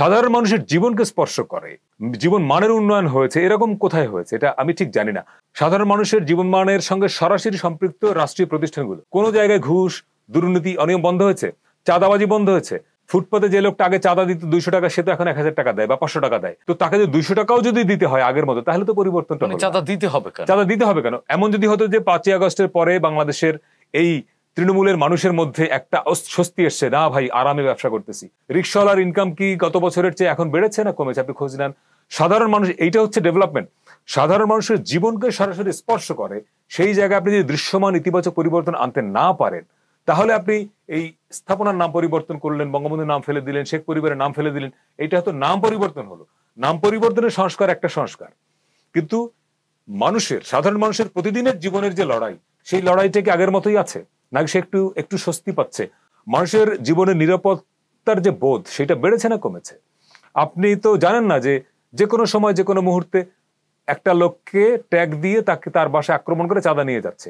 সাধারণ মানুষের জীবনকে স্পর্শ করে, জীবন মানের উন্নয়ন হয়েছে, এরকম কোথায় হয়েছে এটা আমি ঠিক জানি না। সাধারণ মানুষের জীবন মানের সঙ্গে সরাসরি সম্পৃক্ত রাষ্ট্রীয় প্রতিষ্ঠানগুলো, কোন জায়গায় ঘুষ, দুর্নীতি, অনিয়ম বন্ধ হয়েছে? চাঁদাবাজি বন্ধ হয়েছে? ফুটপাতে যে লোকটা আগে চাঁদা দিত 200 টাকা, সে তো এখন 1000 টাকা দেয় বা 500 টাকা দেয়। তো তাকে যদি 200 টাকাও যদি দিতে হয় আগের মতো, তাহলে তো পরিবর্তনটা হলো না। চাঁদা দিতে হবে কেন? চাঁদা দিতে হবে কেন? এমন যদি হতো যে 5ই আগস্টের পরে বাংলাদেশের এই তৃণমূলের মানুষের মধ্যে একটা স্বস্তি এসছে, না ভাই আরামে ব্যবসা করতেছি। রিক্সাওয়ালার ইনকাম কি গত বছরের চেয়ে এখন বেড়েছে না কমেছে? আপনি খোঁজ নেন। সাধারণ মানুষ, এইটা হচ্ছে ডেভেলপমেন্ট। সাধারণ মানুষের জীবনকে সরাসরি স্পর্শ করে সেই জায়গায় আপনি যদি দৃশ্যমান ইতিবাচক পরিবর্তন আনতে না পারেন, তাহলে আপনি এই স্থাপনার নাম পরিবর্তন করলেন, বঙ্গবন্ধুর নাম ফেলে দিলেন, শেখ পরিবারের নাম ফেলে দিলেন, এটা হয়তো নাম পরিবর্তন হলো। নাম পরিবর্তনের সংস্কার একটা সংস্কার, কিন্তু মানুষের, সাধারণ মানুষের প্রতিদিনের জীবনের যে লড়াই, সেই লড়াইটা কি আগের মতোই আছে, নাকি সে একটু একটু স্বস্তি পাচ্ছে? মানুষের জীবনের নিরাপত্তার যে বোধ, সেটা বেড়েছে না কমেছে? আপনি তো জানেন না যে যে কোনো সময় যে কোনো মুহূর্তে একটা লোককে ট্যাগ দিয়ে তাকে তার বাসায় আক্রমণ করে চাঁদা নিয়ে যাচ্ছে।